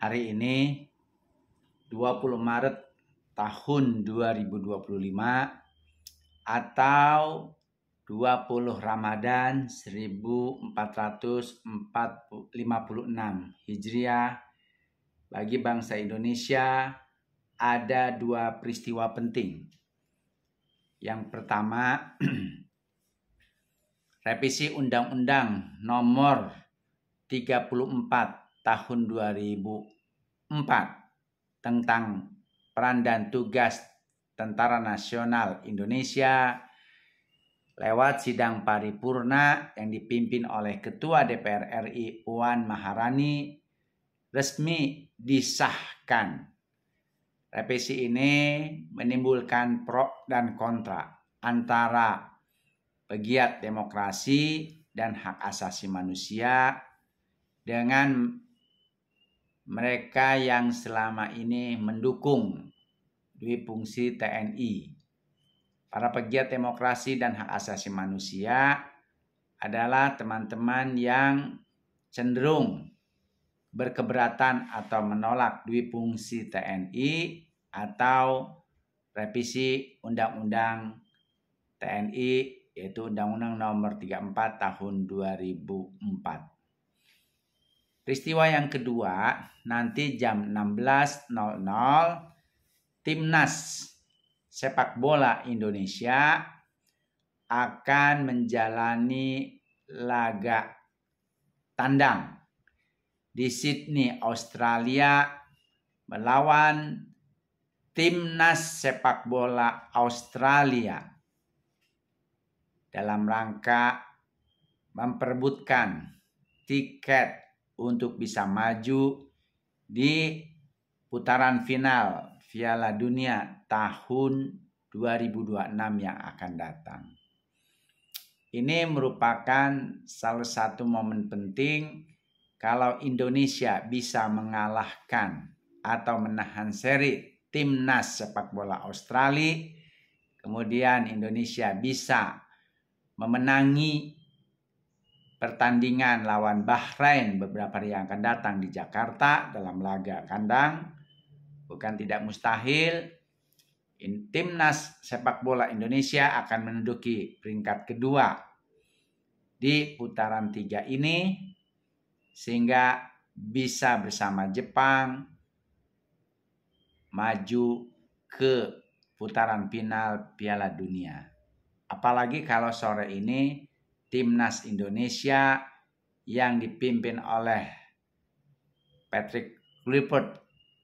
Hari ini 20 Maret tahun 2025 atau 20 Ramadan 1456 Hijriah. Bagi bangsa Indonesia ada dua peristiwa penting. Yang pertama, revisi Undang-Undang Nomor 34 Tahun 2004 tentang peran dan tugas Tentara Nasional Indonesia lewat sidang paripurna yang dipimpin oleh Ketua DPR RI Puan Maharani resmi disahkan. Revisi ini menimbulkan pro dan kontra antara pegiat demokrasi dan hak asasi manusia dengan mereka yang selama ini mendukung dui fungsi TNI. Para pegiat demokrasi dan hak asasi manusia adalah teman-teman yang cenderung berkeberatan atau menolak dui fungsi TNI atau revisi Undang-Undang TNI, yaitu Undang-Undang Nomor 34 Tahun 2004. Peristiwa yang kedua, nanti jam 16.00 Timnas Sepak Bola Indonesia akan menjalani laga tandang di Sydney, Australia melawan Timnas Sepak Bola Australia dalam rangka memperebutkan tiket untuk bisa maju di putaran final Piala Dunia tahun 2026 yang akan datang. Ini merupakan salah satu momen penting kalau Indonesia bisa mengalahkan atau menahan seri Timnas Sepak Bola Australia, kemudian Indonesia bisa memenangi pertandingan lawan Bahrain beberapa hari yang akan datang di Jakarta dalam laga kandang. Bukan tidak mustahil Timnas Sepak Bola Indonesia akan menduduki peringkat kedua di putaran 3 ini, sehingga bisa bersama Jepang maju ke putaran final Piala Dunia. Apalagi kalau sore ini Timnas Indonesia yang dipimpin oleh Patrick Kluivert,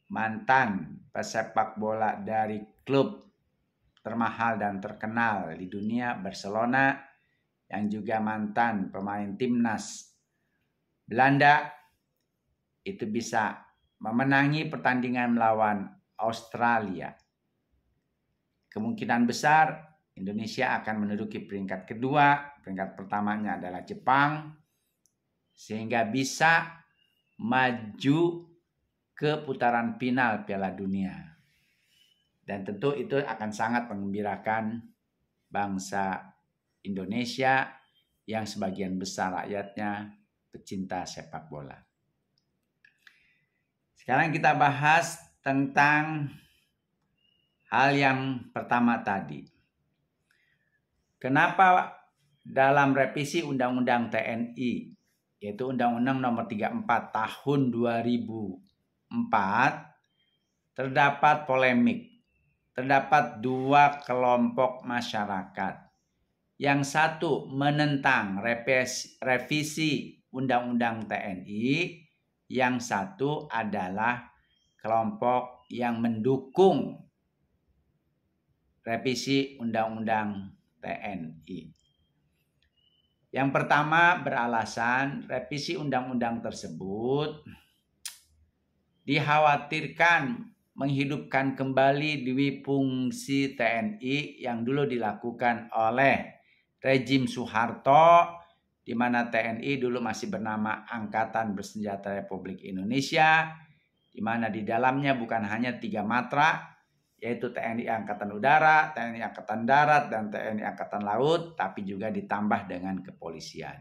mantan pesepak bola dari klub termahal dan terkenal di dunia Barcelona, yang juga mantan pemain Timnas Belanda, itu bisa memenangi pertandingan melawan Australia. Kemungkinan besar Indonesia akan menduduki peringkat kedua, peringkat pertamanya adalah Jepang, sehingga bisa maju ke putaran final Piala Dunia. Dan tentu itu akan sangat mengembirakan bangsa Indonesia yang sebagian besar rakyatnya pecinta sepak bola. Sekarang kita bahas tentang hal yang pertama tadi. Kenapa dalam revisi Undang-Undang TNI, yaitu Undang-Undang Nomor 34 Tahun 2004, terdapat polemik. Terdapat dua kelompok masyarakat. Yang satu menentang revisi Undang-Undang TNI, yang satu adalah kelompok yang mendukung revisi Undang-Undang TNI. Yang pertama beralasan revisi undang-undang tersebut dikhawatirkan menghidupkan kembali dui fungsi TNI yang dulu dilakukan oleh rejim Soeharto, di mana TNI dulu masih bernama Angkatan Bersenjata Republik Indonesia, di mana di dalamnya bukan hanya 3 matra, yaitu TNI Angkatan Udara, TNI Angkatan Darat, dan TNI Angkatan Laut, tapi juga ditambah dengan kepolisian.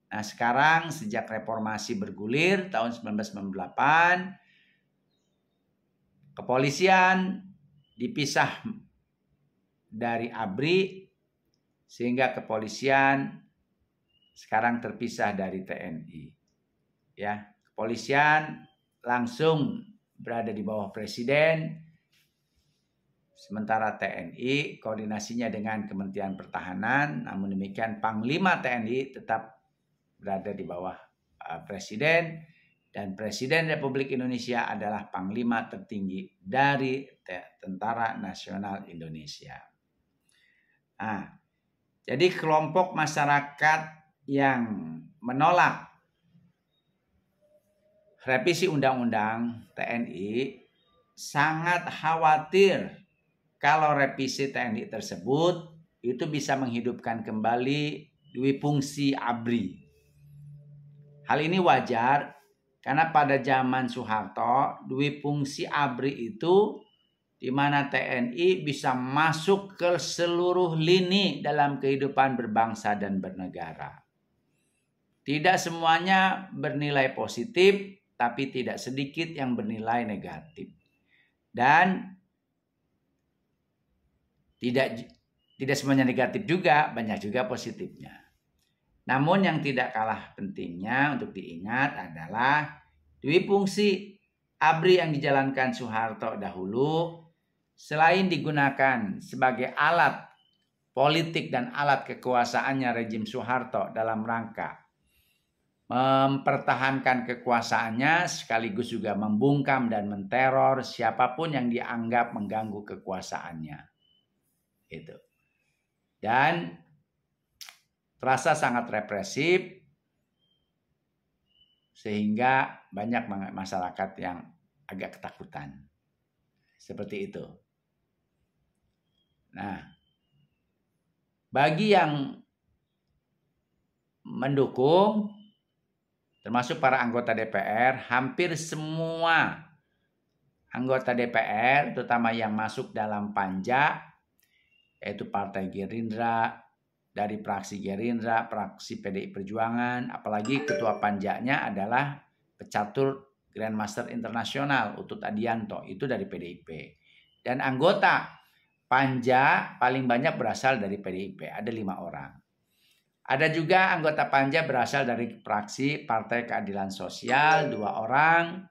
Nah, sekarang sejak reformasi bergulir tahun 1998, kepolisian dipisah dari ABRI sehingga kepolisian sekarang terpisah dari TNI. Ya, kepolisian langsung berada di bawah presiden, sementara TNI koordinasinya dengan Kementerian Pertahanan. Namun demikian Panglima TNI tetap berada di bawah presiden, dan Presiden Republik Indonesia adalah Panglima tertinggi dari Tentara Nasional Indonesia. Nah, jadi kelompok masyarakat yang menolak revisi Undang-Undang TNI sangat khawatir kalau revisi TNI tersebut itu bisa menghidupkan kembali duifungsi ABRI. Hal ini wajar karena pada zaman Soeharto duifungsi ABRI itu di mana TNI bisa masuk ke seluruh lini dalam kehidupan berbangsa dan bernegara. Tidak semuanya bernilai positif, tapi tidak sedikit yang bernilai negatif. Dan tidak semuanya negatif juga, banyak juga positifnya. Namun yang tidak kalah pentingnya untuk diingat adalah duifungsi ABRI yang dijalankan Soeharto dahulu, selain digunakan sebagai alat politik dan alat kekuasaannya rejim Soeharto dalam rangka mempertahankan kekuasaannya, sekaligus juga membungkam dan menteror siapapun yang dianggap mengganggu kekuasaannya. Itu. Dan terasa sangat represif, sehingga banyak masyarakat yang agak ketakutan. Seperti itu. Nah, bagi yang mendukung, termasuk para anggota DPR, hampir semua anggota DPR, terutama yang masuk dalam panja, yaitu Partai Gerindra, dari fraksi Gerindra, fraksi PDI Perjuangan, apalagi ketua panjanya adalah pecatur Grandmaster Internasional Utut Adianto, itu dari PDIP. Dan anggota panja paling banyak berasal dari PDIP, ada 5 orang. Ada juga anggota panja berasal dari fraksi Partai Keadilan Sosial, 2 orang.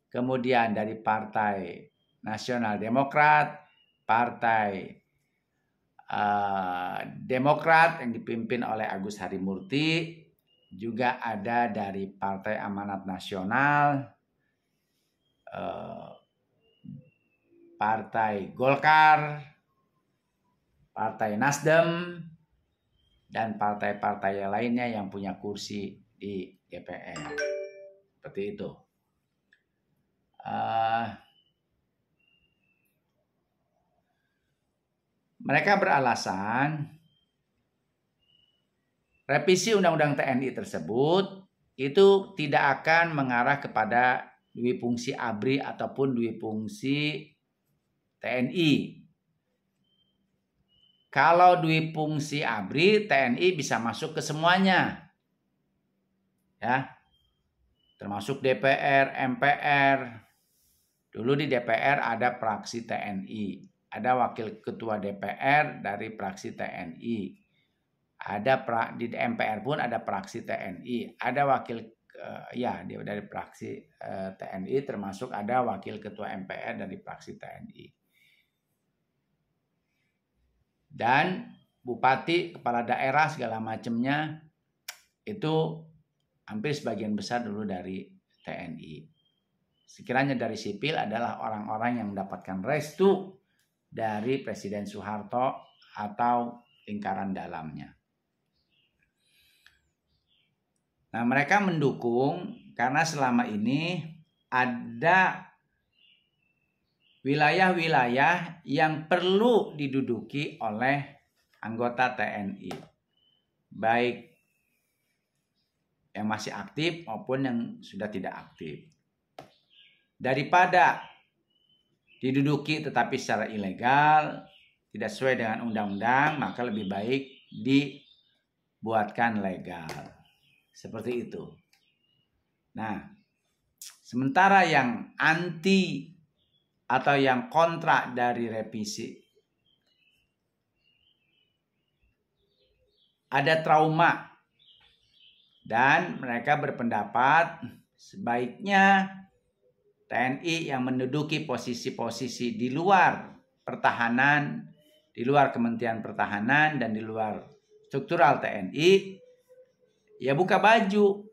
Kemudian dari Partai Nasional Demokrat, Partai Demokrat yang dipimpin oleh Agus Harimurti, juga ada dari Partai Amanat Nasional, Partai Golkar, Partai Nasdem, dan partai-partai lainnya yang punya kursi di DPR. Seperti itu. Mereka beralasan revisi Undang-Undang TNI tersebut itu tidak akan mengarah kepada duifungsi ABRI ataupun duifungsi TNI. Kalau duifungsi ABRI, TNI bisa masuk ke semuanya. Ya. Termasuk DPR, MPR. Dulu di DPR ada fraksi TNI. Ada wakil ketua DPR dari fraksi TNI. Ada di MPR pun ada fraksi TNI. Ada wakil dari fraksi TNI, termasuk ada wakil ketua MPR dari fraksi TNI. Dan bupati, kepala daerah segala macamnya itu hampir sebagian besar dulu dari TNI. Sekiranya dari sipil adalah orang-orang yang mendapatkan restu dari Presiden Soeharto atau lingkaran dalamnya. Nah, mereka mendukung karena selama ini ada wilayah-wilayah yang perlu diduduki oleh anggota TNI. Baik yang masih aktif maupun yang sudah tidak aktif. Daripada diduduki tetapi secara ilegal, tidak sesuai dengan undang-undang, maka lebih baik dibuatkan legal. Seperti itu. Nah, sementara yang anti atau yang kontra dari revisi, ada trauma dan mereka berpendapat sebaiknya TNI yang menduduki posisi-posisi di luar pertahanan, di luar Kementerian Pertahanan dan di luar struktural TNI, ya buka baju,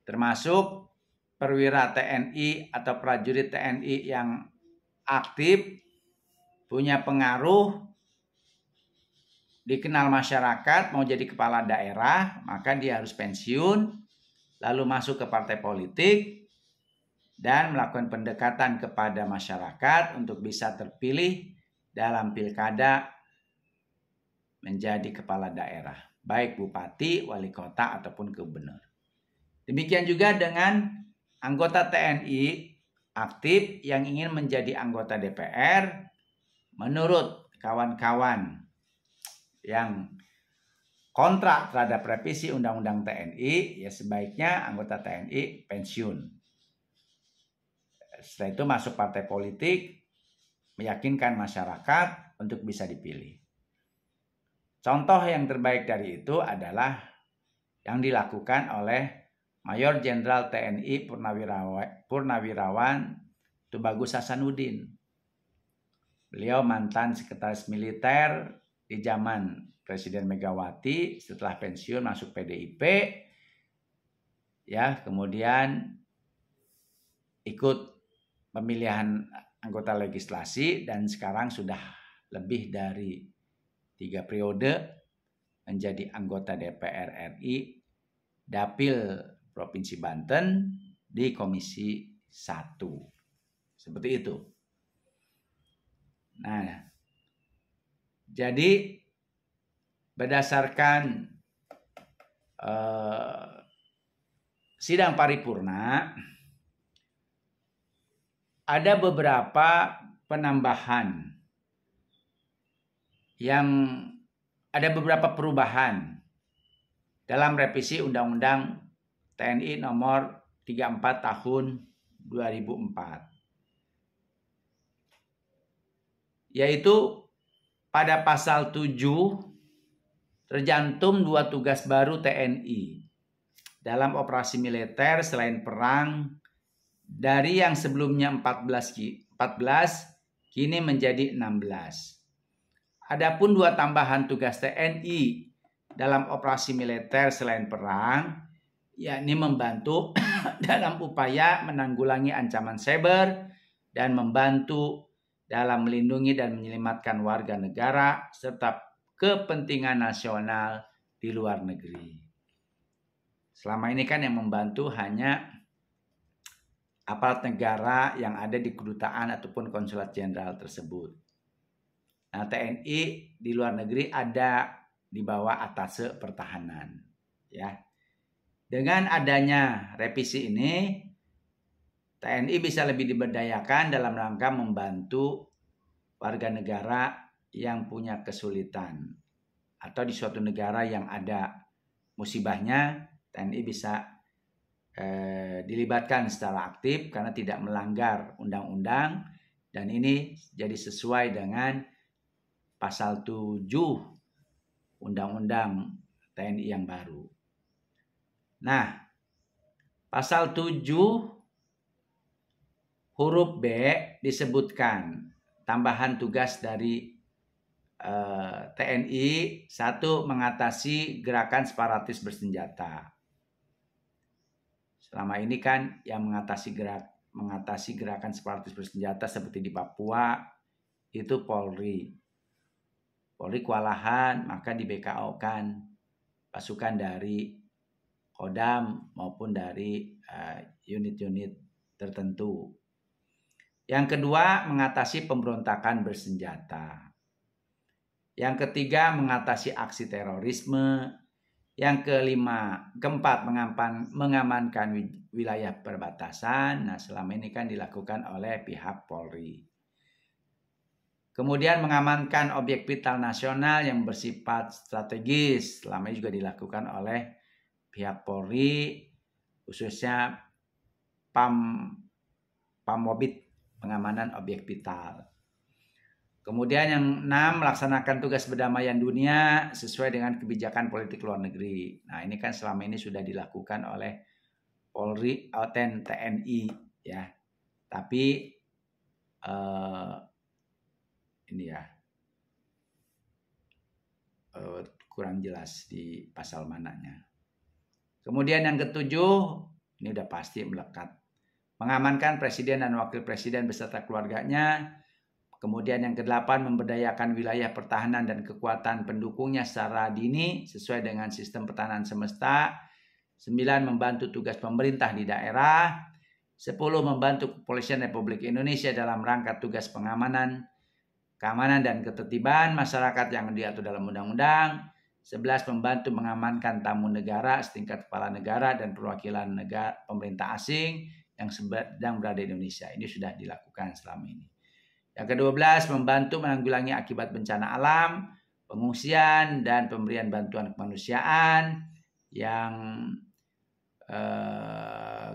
termasuk perwira TNI atau prajurit TNI yang aktif, punya pengaruh, dikenal masyarakat, mau jadi kepala daerah, maka dia harus pensiun, lalu masuk ke partai politik, dan melakukan pendekatan kepada masyarakat untuk bisa terpilih dalam pilkada menjadi kepala daerah, baik bupati, wali kota, ataupun gubernur. Demikian juga dengan anggota TNI aktif yang ingin menjadi anggota DPR, menurut kawan-kawan yang kontra terhadap revisi Undang-Undang TNI, ya sebaiknya anggota TNI pensiun. Setelah itu masuk partai politik, meyakinkan masyarakat untuk bisa dipilih. Contoh yang terbaik dari itu adalah yang dilakukan oleh Mayor Jenderal TNI Purnawirawan Tubagus Hasanuddin. Beliau mantan sekretaris militer di zaman Presiden Megawati, setelah pensiun masuk PDIP, ya kemudian ikut pemilihan anggota legislasi dan sekarang sudah lebih dari 3 periode menjadi anggota DPR RI Dapil Provinsi Banten di Komisi 1. Seperti itu. Nah, jadi berdasarkan sidang paripurna, ada beberapa penambahan ada beberapa perubahan dalam revisi Undang-Undang TNI nomor 34 tahun 2004. Yaitu pada pasal 7 tercantum 2 tugas baru TNI dalam operasi militer selain perang dari yang sebelumnya 14 kini menjadi 16. Adapun 2 tambahan tugas TNI dalam operasi militer selain perang, yakni membantu dalam upaya menanggulangi ancaman cyber dan membantu dalam melindungi dan menyelamatkan warga negara serta kepentingan nasional di luar negeri. Selama ini kan yang membantu hanya aparat negara yang ada di kedutaan ataupun konsulat jenderal tersebut. Nah, TNI di luar negeri ada di bawah Atase Pertahanan, ya. Dengan adanya revisi ini, TNI bisa lebih diberdayakan dalam rangka membantu warga negara yang punya kesulitan atau di suatu negara yang ada musibahnya, TNI bisa dilibatkan secara aktif karena tidak melanggar undang-undang, dan ini jadi sesuai dengan pasal 7 Undang-Undang TNI yang baru. Nah, pasal 7 huruf B disebutkan tambahan tugas dari TNI, 1, mengatasi gerakan separatis bersenjata. Selama ini kan yang mengatasi gerakan separatis bersenjata seperti di Papua itu Polri. Polri kewalahan, maka di BKO-kan pasukan dari Kodam maupun dari unit-unit tertentu. Yang kedua, mengatasi pemberontakan bersenjata. Yang ketiga, mengatasi aksi terorisme. Yang keempat, mengamankan wilayah perbatasan. Nah, selama ini kan dilakukan oleh pihak Polri. Kemudian mengamankan objek vital nasional yang bersifat strategis. Selama ini juga dilakukan oleh pihak Polri, khususnya Pamwabit, pengamanan objek vital. Kemudian yang 6, melaksanakan tugas perdamaian dunia sesuai dengan kebijakan politik luar negeri. Nah, ini kan selama ini sudah dilakukan oleh Polri dan TNI ya. Tapi ini ya kurang jelas di pasal mananya. Kemudian yang ke-7, ini udah pasti melekat. Mengamankan presiden dan wakil presiden beserta keluarganya. Kemudian yang ke-8, memberdayakan wilayah pertahanan dan kekuatan pendukungnya secara dini sesuai dengan sistem pertahanan semesta. 9, membantu tugas pemerintah di daerah. 10, membantu Kepolisian Republik Indonesia dalam rangka tugas pengamanan, keamanan dan ketertiban masyarakat yang diatur dalam undang-undang. 11, membantu mengamankan tamu negara setingkat kepala negara dan perwakilan negara pemerintah asing yang sedang berada di Indonesia. Ini sudah dilakukan selama ini. Yang ke-12, membantu menanggulangi akibat bencana alam, pengungsian, dan pemberian bantuan kemanusiaan. Yang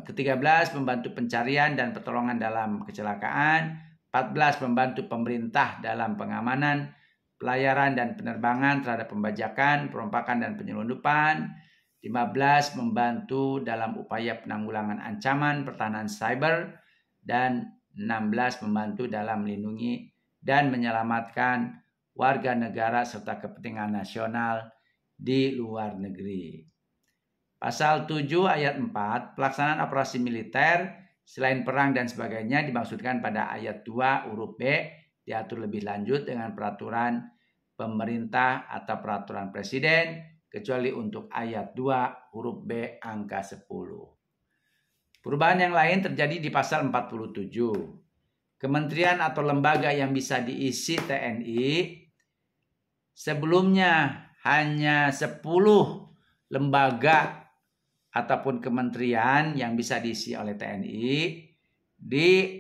ke-13, membantu pencarian dan pertolongan dalam kecelakaan. 14, membantu pemerintah dalam pengamanan, pelayaran dan penerbangan terhadap pembajakan, perompakan dan penyelundupan. 15, membantu dalam upaya penanggulangan ancaman pertahanan cyber. Dan 16, membantu dalam melindungi dan menyelamatkan warga negara serta kepentingan nasional di luar negeri. Pasal 7 ayat 4, pelaksanaan operasi militer selain perang dan sebagainya dimaksudkan pada ayat 2 huruf B, diatur lebih lanjut dengan peraturan pemerintah atau peraturan presiden, kecuali untuk ayat 2 huruf B angka 10. Perubahan yang lain terjadi di pasal 47. Kementerian atau lembaga yang bisa diisi TNI, sebelumnya hanya 10 lembaga ataupun kementerian yang bisa diisi oleh TNI. Di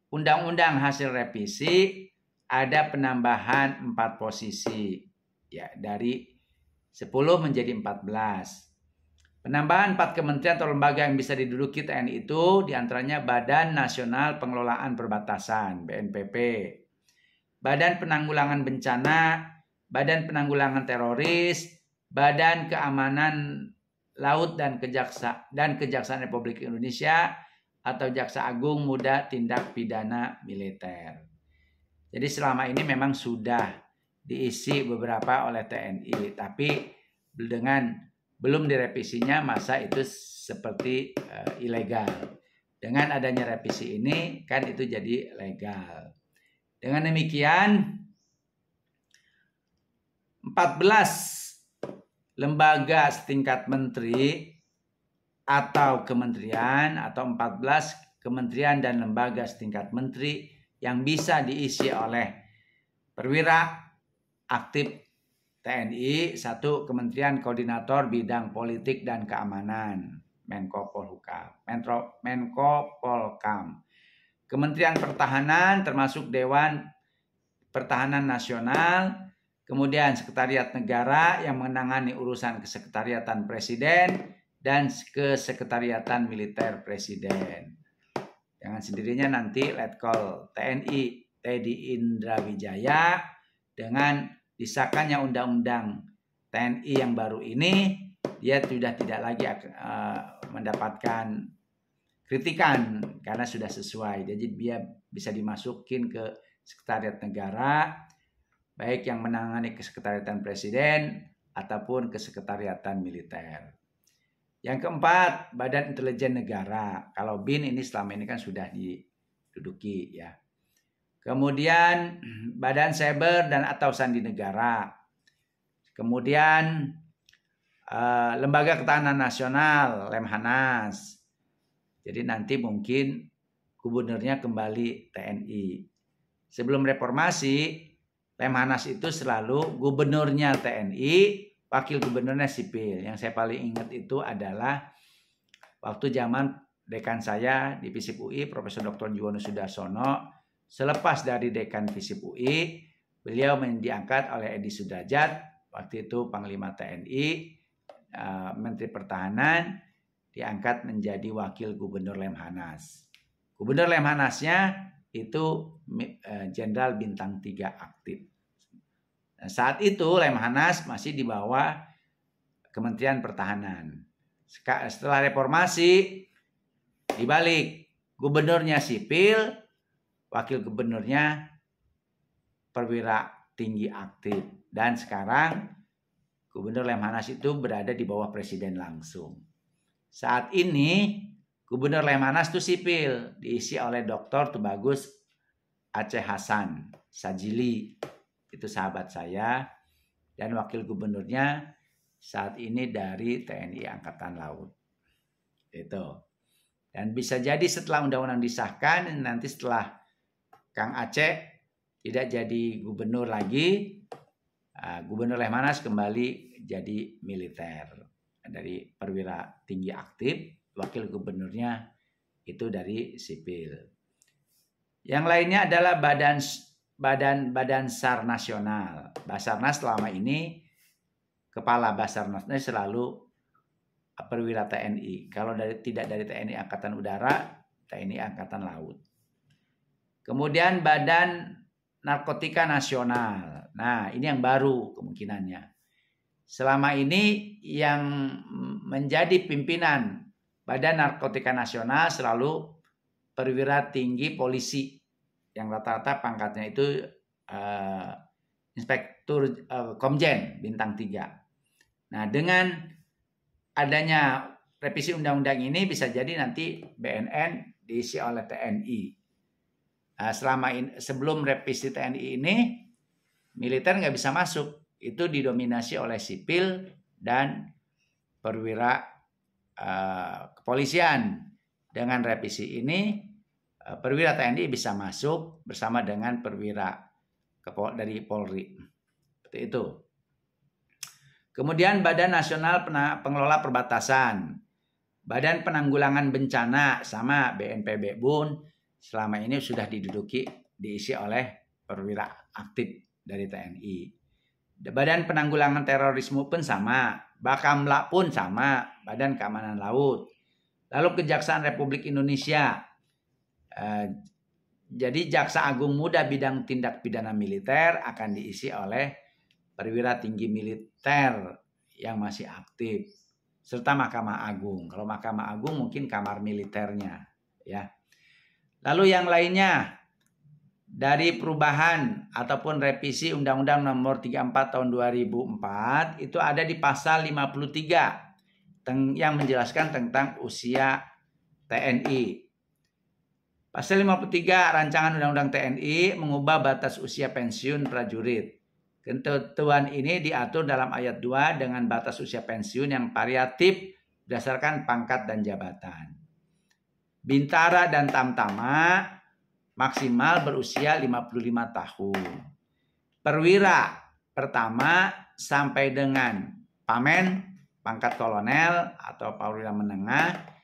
undang-undang hasil revisi ada penambahan 4 posisi ya, dari 10 menjadi 14. Penambahan 4 kementerian atau lembaga yang bisa diduduki TNI itu diantaranya Badan Nasional Pengelolaan Perbatasan (BNPP), Badan Penanggulangan Bencana, Badan Penanggulangan Teroris, Badan Keamanan Laut dan Kejaksaan Republik Indonesia atau Jaksa Agung Muda Tindak Pidana Militer. Jadi selama ini memang sudah diisi beberapa oleh TNI, tapi belum direvisinya masa itu seperti ilegal. Dengan adanya revisi ini kan itu jadi legal. Dengan demikian 14 lembaga setingkat menteri atau kementerian atau 14 kementerian dan lembaga setingkat menteri yang bisa diisi oleh perwira aktif TNI. 1, Kementerian Koordinator Bidang Politik dan Keamanan Menko Polhukam. Kementerian Pertahanan termasuk Dewan Pertahanan Nasional. Kemudian Sekretariat Negara yang menangani urusan Kesekretariatan Presiden dan Kesekretariatan Militer Presiden. Dengan sendirinya nanti Letkol TNI Teddy Indra Wijaya dengan disahkannya undang-undang TNI yang baru ini, dia sudah tidak lagi mendapatkan kritikan karena sudah sesuai. Jadi dia bisa dimasukin ke Sekretariat Negara, baik yang menangani Kesekretariatan Presiden ataupun Kesekretariatan Militer. Yang keempat, Badan Intelijen Negara. Kalau BIN ini selama ini kan sudah diduduki ya. Kemudian Badan Cyber dan atau Sandi Negara. Kemudian Lembaga Ketahanan Nasional, Lemhanas. Jadi nanti mungkin gubernurnya kembali TNI. Sebelum reformasi, Lemhanas itu selalu gubernurnya TNI, wakil gubernurnya sipil. Yang saya paling ingat itu adalah waktu zaman dekan saya di FISIP UI, Profesor Dr. Juwono Sudarsono. Selepas dari dekan FISIP UI, beliau diangkat oleh Edi Sudrajat, waktu itu Panglima TNI, Menteri Pertahanan diangkat menjadi Wakil Gubernur Lemhanas. Gubernur Lemhanasnya itu Jenderal Bintang 3 aktif. Nah, saat itu Lemhanas masih di bawah Kementerian Pertahanan. Setelah reformasi dibalik, gubernurnya sipil, wakil gubernurnya perwira tinggi aktif. Dan sekarang Gubernur Lemhanas itu berada di bawah presiden langsung. Saat ini Gubernur Lemhanas itu sipil, diisi oleh Dr. Tubagus Aceh Hasan Sajili, itu sahabat saya, dan wakil gubernurnya saat ini dari TNI Angkatan Laut. Itu. Dan bisa jadi setelah undang-undang disahkan, nanti setelah Kang Aceh tidak jadi gubernur lagi, Gubernur Lemhanas kembali jadi militer, dari perwira tinggi aktif. Wakil gubernurnya itu dari sipil. Yang lainnya adalah Badan SAR Nasional. Basarnas selama ini kepala Basarnasnya selalu perwira TNI. Kalau tidak dari TNI Angkatan Udara, TNI Angkatan Laut. Kemudian Badan Narkotika Nasional. Nah, ini yang baru kemungkinannya. Selama ini yang menjadi pimpinan Badan Narkotika Nasional selalu perwira tinggi polisi yang rata-rata pangkatnya itu Inspektur Komjen Bintang 3. Nah, dengan adanya revisi undang-undang ini bisa jadi nanti BNN diisi oleh TNI. Nah, sebelum revisi TNI ini militer nggak bisa masuk, itu didominasi oleh sipil dan perwira kepolisian. Dengan revisi ini perwira TNI bisa masuk bersama dengan perwira dari Polri. Seperti itu. Kemudian Badan Nasional Pengelola Perbatasan, Badan Penanggulangan Bencana sama BNPB BUN selama ini sudah diisi oleh perwira aktif dari TNI. Badan Penanggulangan Terorisme pun sama, Bakamla pun sama, Badan Keamanan Laut. Lalu Kejaksaan Republik Indonesia. Jadi Jaksa Agung Muda bidang tindak pidana militer akan diisi oleh perwira tinggi militer yang masih aktif, serta Mahkamah Agung. Kalau Mahkamah Agung mungkin kamar militernya, ya. Lalu yang lainnya dari perubahan ataupun revisi Undang-Undang Nomor 34 Tahun 2004 itu ada di pasal 53 yang menjelaskan tentang usia TNI. Pasal 53 Rancangan Undang-Undang TNI mengubah batas usia pensiun prajurit. Ketentuan ini diatur dalam ayat 2 dengan batas usia pensiun yang variatif berdasarkan pangkat dan jabatan. Bintara dan Tamtama maksimal berusia 55 tahun. Perwira pertama sampai dengan pamen pangkat kolonel atau perwira menengah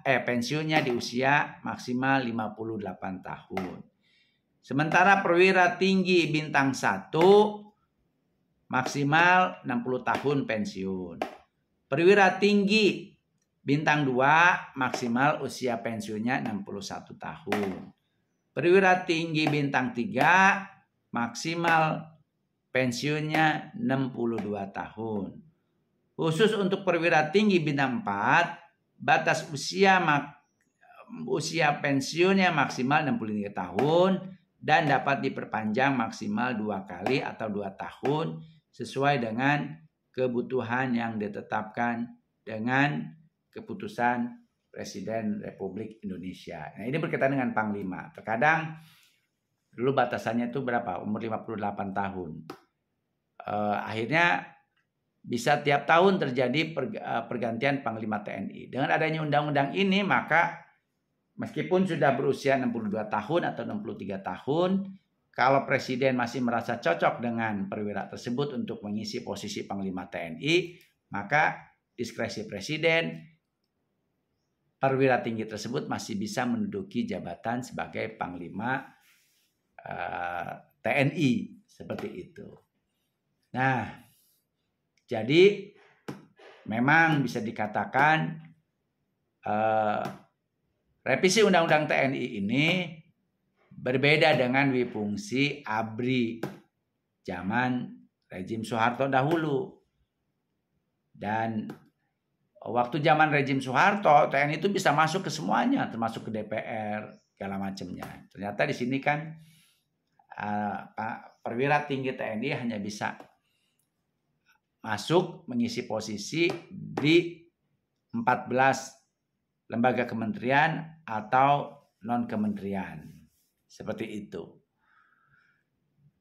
pensiunnya di usia maksimal 58 tahun. Sementara perwira tinggi bintang 1 maksimal 60 tahun pensiun. Perwira tinggi bintang 2 maksimal usia pensiunnya 61 tahun. Perwira tinggi bintang 3 maksimal pensiunnya 62 tahun. Khusus untuk perwira tinggi bintang 4, batas usia pensiunnya maksimal 63 tahun dan dapat diperpanjang maksimal 2 kali atau 2 tahun sesuai dengan kebutuhan yang ditetapkan dengan keputusan Presiden Republik Indonesia. Nah, ini berkaitan dengan Panglima. Terkadang dulu batasannya itu berapa? Umur 58 tahun. Akhirnya bisa tiap tahun terjadi pergantian Panglima TNI. Dengan adanya undang-undang ini, maka meskipun sudah berusia 62 tahun atau 63 tahun, kalau Presiden masih merasa cocok dengan perwira tersebut untuk mengisi posisi Panglima TNI, maka diskresi Presiden, perwira tinggi tersebut masih bisa menduduki jabatan sebagai Panglima TNI. Seperti itu. Nah, jadi memang bisa dikatakan revisi Undang-Undang TNI ini berbeda dengan Wifungsi ABRI zaman rezim Soeharto dahulu. Dan waktu zaman rezim Soeharto, TNI itu bisa masuk ke semuanya, termasuk ke DPR, segala macamnya. Ternyata di sini kan perwira tinggi TNI hanya bisa masuk mengisi posisi di 14 lembaga kementerian atau non-kementerian. Seperti itu.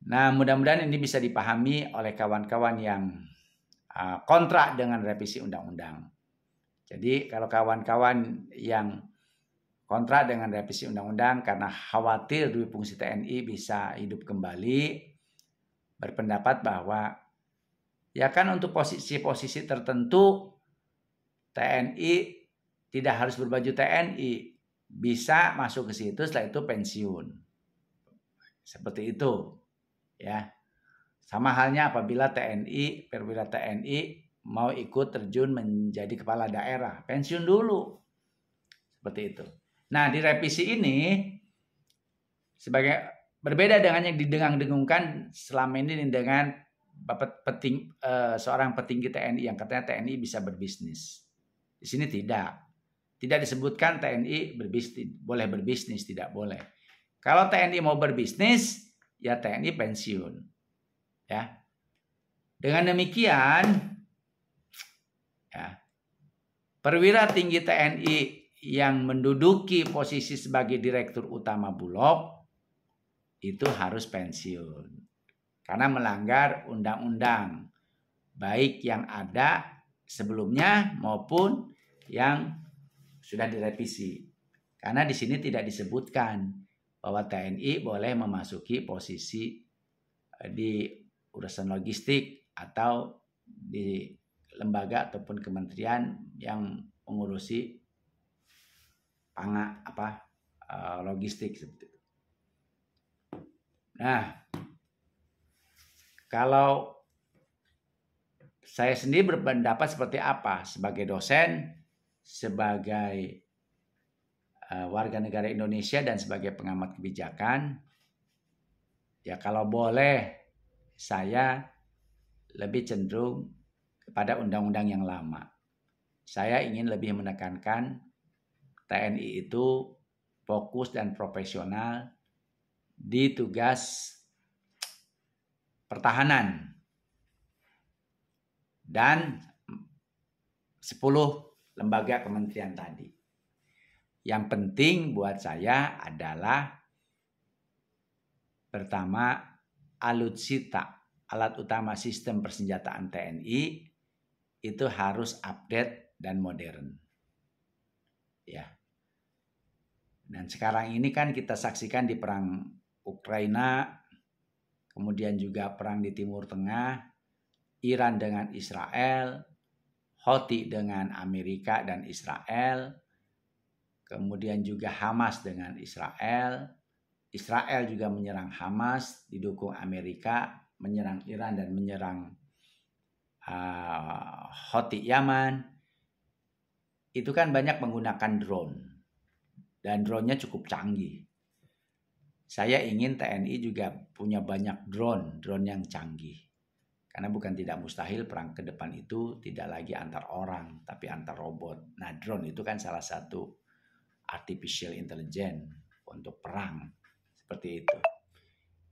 Nah, mudah-mudahan ini bisa dipahami oleh kawan-kawan yang kontra dengan revisi undang-undang. Jadi kalau kawan-kawan yang kontra dengan revisi undang-undang karena khawatir dui fungsi TNI bisa hidup kembali, berpendapat bahwa ya kan untuk posisi-posisi tertentu TNI tidak harus berbaju TNI, bisa masuk ke situ, setelah itu pensiun. Seperti itu, ya. Sama halnya apabila perwira TNI mau ikut terjun menjadi kepala daerah, pensiun dulu. Seperti itu. Nah, di revisi ini berbeda dengan yang didengung-dengungkan selama ini dengan seorang petinggi TNI yang katanya TNI bisa berbisnis. Di sini tidak. Tidak disebutkan TNI boleh berbisnis, tidak boleh. Kalau TNI mau berbisnis, ya TNI pensiun. Ya. Dengan demikian, ya, perwira tinggi TNI yang menduduki posisi sebagai direktur utama Bulog itu harus pensiun karena melanggar undang-undang baik yang ada sebelumnya maupun yang sudah direvisi. Karena di sini tidak disebutkan bahwa TNI boleh memasuki posisi di urusan logistik atau di lembaga ataupun kementerian yang mengurusi logistik seperti itu. Nah, kalau saya sendiri berpendapat seperti apa sebagai dosen, sebagai warga negara Indonesia dan sebagai pengamat kebijakan, ya kalau boleh saya lebih cenderung kepada undang-undang yang lama. Saya ingin lebih menekankan TNI itu fokus dan profesional di tugas pertahanan dan 10 lembaga kementerian tadi. Yang penting buat saya adalah pertama alutsista, alat utama sistem persenjataan TNI itu harus update dan modern. Ya. Dan sekarang ini kan kita saksikan di perang Ukraina, kemudian juga perang di Timur Tengah, Iran dengan Israel, Houthi dengan Amerika dan Israel, kemudian juga Hamas dengan Israel. Israel juga menyerang Hamas, didukung Amerika, menyerang Iran dan menyerang Houthi Yaman. Itu kan banyak menggunakan drone. Dan drone-nya cukup canggih. Saya ingin TNI juga punya banyak drone yang canggih. Karena bukan tidak mustahil perang ke depan itu tidak lagi antar orang, tapi antar robot. Nah, drone itu kan salah satu artificial intelligence untuk perang. Seperti itu.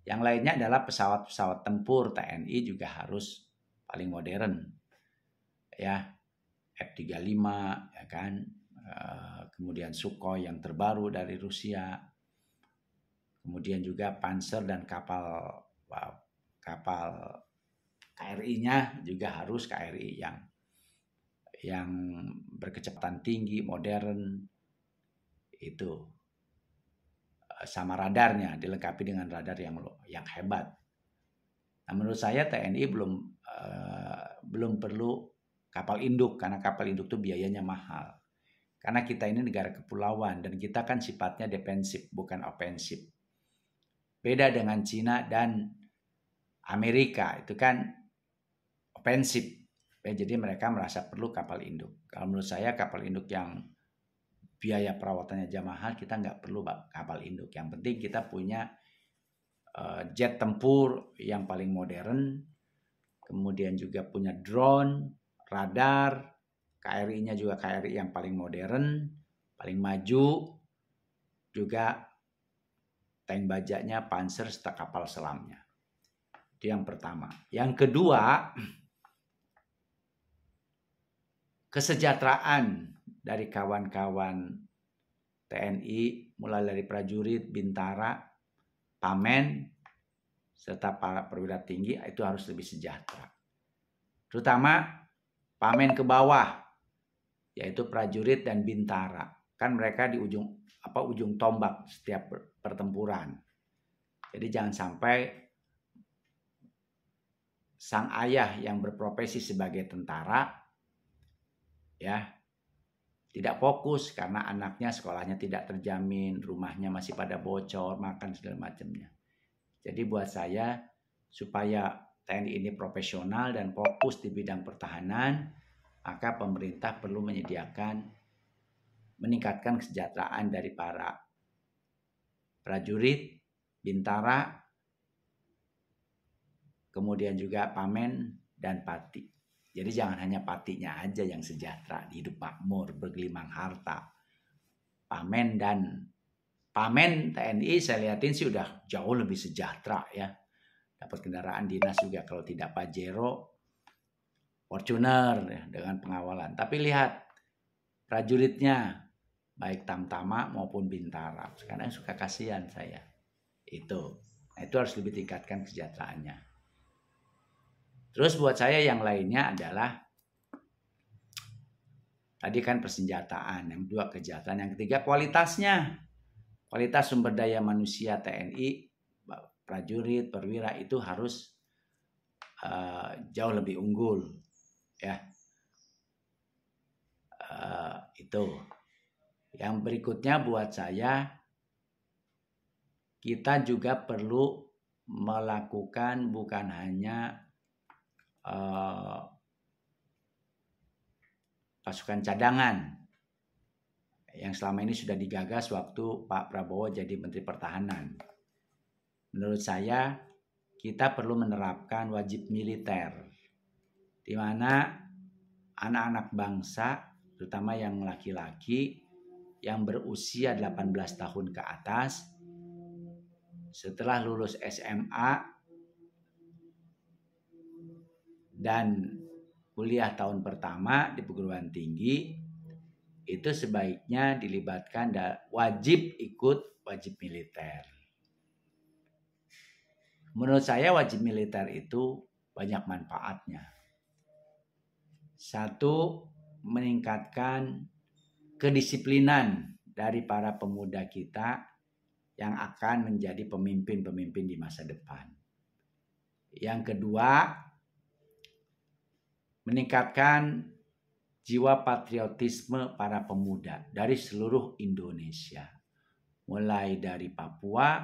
Yang lainnya adalah pesawat-pesawat tempur TNI juga harus paling modern. Ya, F-35, ya kan. Kemudian Sukhoi yang terbaru dari Rusia. Kemudian juga Panzer dan kapal KRI-nya juga harus KRI yang berkecepatan tinggi, modern, itu sama radarnya, dilengkapi dengan radar yang hebat. Nah, menurut saya TNI belum perlu kapal induk, karena kapal induk itu biayanya mahal. Karena kita ini negara kepulauan dan kita kan sifatnya defensif bukan ofensif. Beda dengan Cina dan Amerika, itu kan ofensif. Jadi mereka merasa perlu kapal induk. Kalau menurut saya kapal induk yang biaya perawatannya jauh mahal, kita nggak perlu kapal induk. Yang penting kita punya jet tempur yang paling modern, kemudian juga punya drone, radar, KRI-nya juga KRI yang paling modern, paling maju, juga tank bajanya Panzer serta kapal selamnya. Itu yang pertama. Yang kedua, kesejahteraan dari kawan-kawan TNI, mulai dari prajurit, bintara, pamen, serta para perwira tinggi, itu harus lebih sejahtera. Terutama pamen ke bawah, yaitu prajurit dan bintara. Kan mereka di ujung tombak setiap pertempuran. Jadi jangan sampai sang ayah yang berprofesi sebagai tentara ya tidak fokus karena anaknya sekolahnya tidak terjamin, rumahnya masih pada bocor, makan segala macamnya. Jadi buat saya, supaya TNI ini profesional dan fokus di bidang pertahanan, maka pemerintah perlu meningkatkan kesejahteraan dari para prajurit, bintara, kemudian juga pamen dan pati. Jadi jangan hanya patinya aja yang sejahtera, hidup makmur, bergelimang harta. Pamen TNI saya lihatin sih udah jauh lebih sejahtera ya. Dapat kendaraan dinas juga, kalau tidak Pajero, Fortuner ya, dengan pengawalan. Tapi lihat prajuritnya, baik Tamtama maupun Bintara. Sekarang suka kasihan saya. Itu harus lebih tingkatkan kesejahteraannya. Terus buat saya yang lainnya adalah tadi kan persenjataan, yang kedua kesejahteraan, yang ketiga kualitasnya. Kualitas sumber daya manusia TNI, prajurit, perwira itu harus jauh lebih unggul ya. Itu. Yang berikutnya buat saya, kita juga perlu melakukan bukan hanya pasukan cadangan yang selama ini sudah digagas waktu Pak Prabowo jadi Menteri Pertahanan. Menurut saya kita perlu menerapkan wajib militer, di mana anak-anak bangsa, terutama yang laki-laki yang berusia 18 tahun ke atas, setelah lulus SMA dan kuliah tahun pertama di perguruan tinggi, itu sebaiknya dilibatkan dan wajib ikut wajib militer. Menurut saya wajib militer itu banyak manfaatnya. Satu, meningkatkan kedisiplinan dari para pemuda kita yang akan menjadi pemimpin-pemimpin di masa depan. Yang kedua, meningkatkan jiwa patriotisme para pemuda dari seluruh Indonesia. Mulai dari Papua,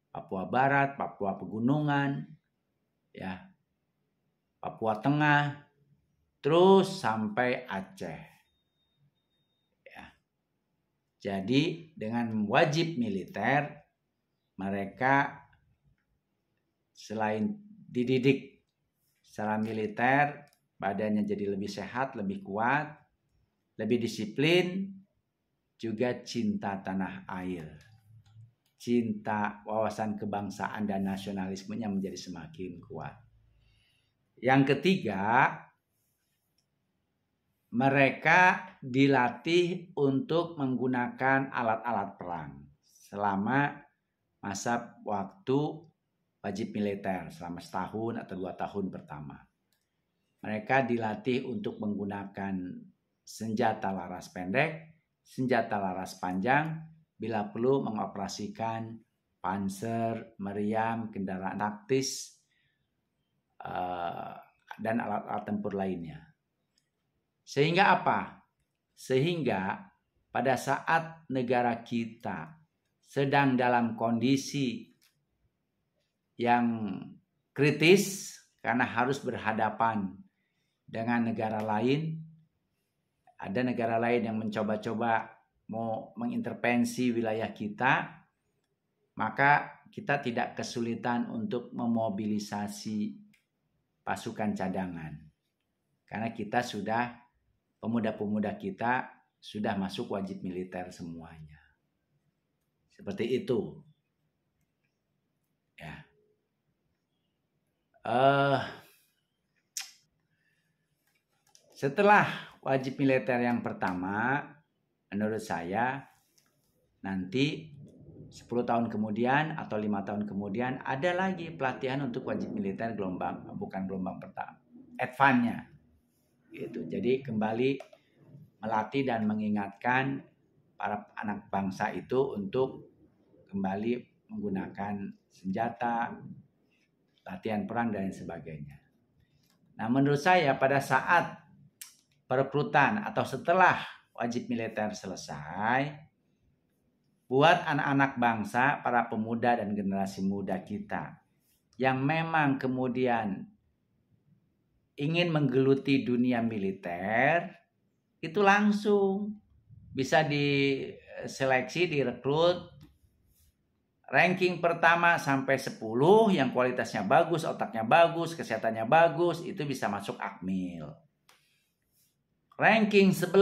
Papua Barat, Papua Pegunungan, ya, Papua Tengah, terus sampai Aceh. Ya. Jadi dengan wajib militer, mereka selain dididik secara militer, badannya jadi lebih sehat, lebih kuat, lebih disiplin, juga cinta tanah air. Cinta, wawasan kebangsaan dan nasionalismenya menjadi semakin kuat. Yang ketiga, mereka dilatih untuk menggunakan alat-alat perang selama masa waktu wajib militer, selama setahun atau 2 tahun pertama. Mereka dilatih untuk menggunakan senjata laras pendek, senjata laras panjang, bila perlu mengoperasikan panser, meriam, kendaraan taktis, dan alat-alat tempur lainnya. Sehingga apa? Sehingga pada saat negara kita sedang dalam kondisi yang kritis karena harus berhadapan dengan negara lain. Ada negara lain yang mencoba-coba mau mengintervensi wilayah kita, maka kita tidak kesulitan untuk memobilisasi pasukan cadangan. Karena kita sudah, pemuda-pemuda kita sudah masuk wajib militer semuanya. Seperti itu. Ya. Setelah wajib militer yang pertama, menurut saya nanti 10 tahun kemudian atau 5 tahun kemudian ada lagi pelatihan untuk wajib militer bukan gelombang pertama, advance-nya. Gitu. Jadi kembali melatih dan mengingatkan para anak bangsa itu untuk kembali menggunakan senjata, latihan perang dan sebagainya. Nah, menurut saya pada saat perekrutan atau setelah wajib militer selesai, buat anak-anak bangsa, para pemuda dan generasi muda kita yang memang kemudian ingin menggeluti dunia militer, itu langsung bisa diseleksi, direkrut, ranking pertama sampai 10 yang kualitasnya bagus, otaknya bagus, kesehatannya bagus, itu bisa masuk Akmil. Ranking 11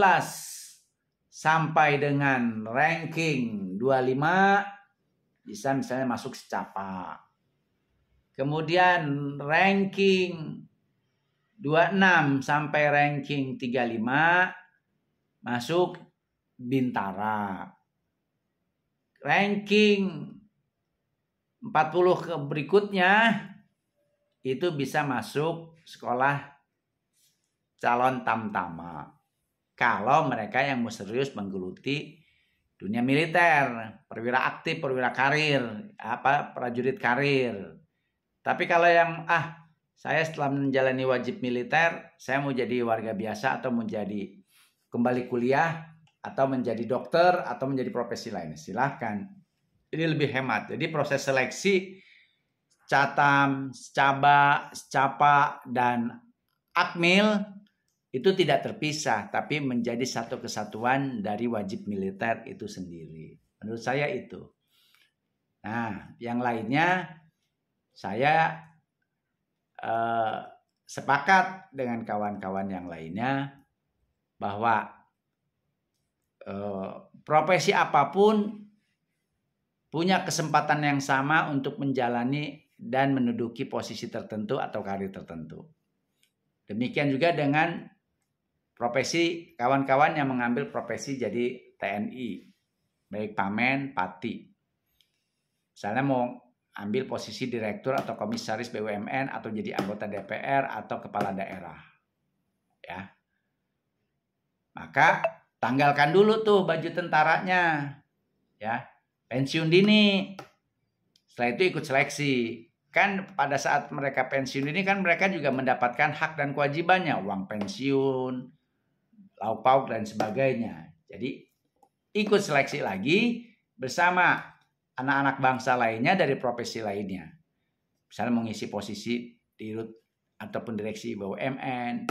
sampai dengan ranking 25 bisa misalnya masuk secapa. Kemudian ranking 26 sampai ranking 35 masuk Bintara. Ranking 40 ke berikutnya itu bisa masuk sekolah calon tamtama. Kalau mereka yang mau serius menggeluti dunia militer, perwira aktif, perwira karir, prajurit karir. Tapi kalau yang saya setelah menjalani wajib militer, saya mau jadi warga biasa atau menjadi kembali kuliah atau menjadi dokter atau menjadi profesi lain, silahkan. Ini lebih hemat. Jadi proses seleksi Catam, Secapa, dan Akmil itu tidak terpisah, tapi menjadi satu kesatuan dari wajib militer itu sendiri. Menurut saya itu. Nah, yang lainnya saya sepakat dengan kawan-kawan yang lainnya bahwa profesi apapun punya kesempatan yang sama untuk menjalani dan menduduki posisi tertentu atau karir tertentu. Demikian juga dengan profesi kawan-kawan yang mengambil profesi jadi TNI, baik Pamen, Pati. Misalnya mau ambil posisi direktur atau komisaris BUMN atau jadi anggota DPR atau kepala daerah. Ya. Maka tanggalkan dulu tuh baju tentaranya. Ya. Pensiun dini. Setelah itu ikut seleksi. Kan pada saat mereka pensiun ini kan mereka juga mendapatkan hak dan kewajibannya, uang pensiun, lauk pauk dan sebagainya. Jadi ikut seleksi lagi bersama anak-anak bangsa lainnya dari profesi lainnya. Misalnya mengisi posisi dirut ataupun direksi BUMN,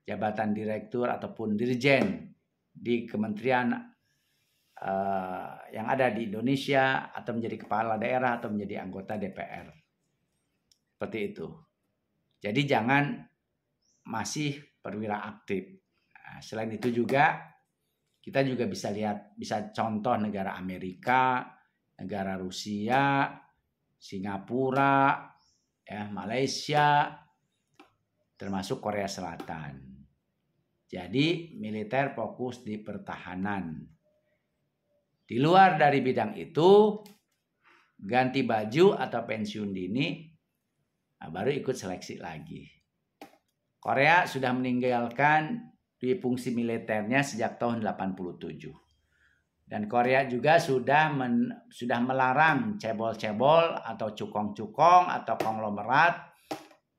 jabatan direktur ataupun dirjen di kementerian yang ada di Indonesia, atau menjadi kepala daerah atau menjadi anggota DPR. Seperti itu. Jadi jangan masih perwira aktif. Nah, selain itu juga kita juga bisa lihat, bisa contoh negara Amerika, negara Rusia, Singapura, ya, Malaysia, termasuk Korea Selatan. Jadi militer fokus di pertahanan. Di luar dari bidang itu, ganti baju atau pensiun dini, baru ikut seleksi lagi. Korea sudah meninggalkan di fungsi militernya sejak tahun 87. Dan Korea juga sudah melarang cebol-cebol atau cukong-cukong atau konglomerat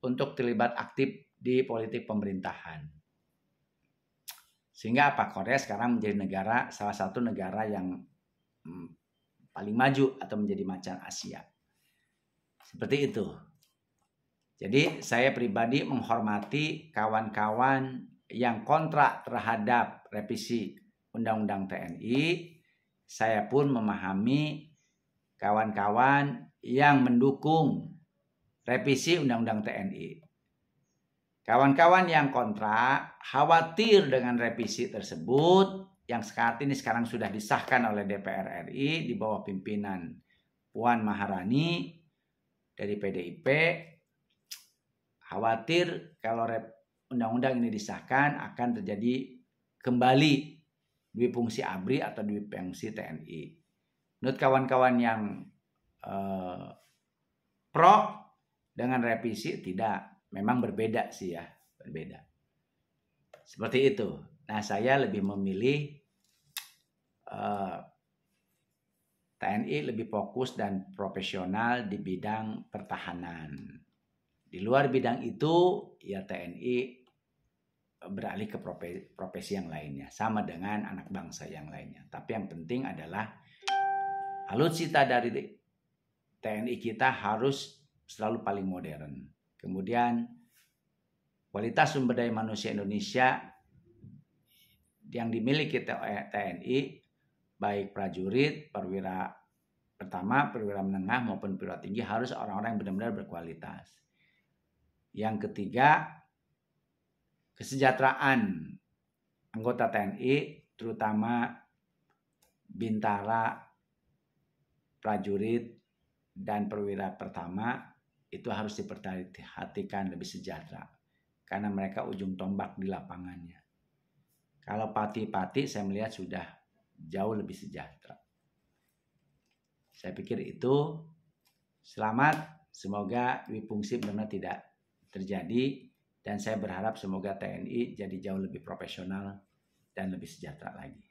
untuk terlibat aktif di politik pemerintahan. Sehingga Korea sekarang menjadi salah satu negara yang paling maju atau menjadi macan Asia. Seperti itu. Jadi saya pribadi menghormati kawan-kawan yang kontra terhadap revisi Undang-Undang TNI. Saya pun memahami kawan-kawan yang mendukung revisi Undang-Undang TNI. Kawan-kawan yang kontra khawatir dengan revisi tersebut yang sekarang sudah disahkan oleh DPR RI di bawah pimpinan Puan Maharani dari PDIP. Khawatir kalau undang-undang ini disahkan akan terjadi kembali dui fungsi ABRI atau dui fungsi TNI. Menurut kawan-kawan yang pro dengan revisi, tidak. Memang berbeda sih ya, berbeda. Seperti itu. Nah, saya lebih memilih TNI lebih fokus dan profesional di bidang pertahanan. Di luar bidang itu, ya TNI beralih ke profesi yang lainnya. Sama dengan anak bangsa yang lainnya. Tapi yang penting adalah alutsista dari TNI kita harus selalu paling modern. Kemudian kualitas sumber daya manusia Indonesia yang dimiliki TNI, baik prajurit, perwira pertama, perwira menengah maupun perwira tinggi, harus orang-orang yang benar-benar berkualitas. Yang ketiga, kesejahteraan anggota TNI, terutama bintara, prajurit, dan perwira pertama, itu harus diperhatikan lebih sejahtera. Karena mereka ujung tombak di lapangannya. Kalau pati-pati saya melihat sudah jauh lebih sejahtera. Saya pikir itu. Selamat. Semoga dui fungsi benar-benar tidak terjadi. Dan saya berharap semoga TNI jadi jauh lebih profesional dan lebih sejahtera lagi.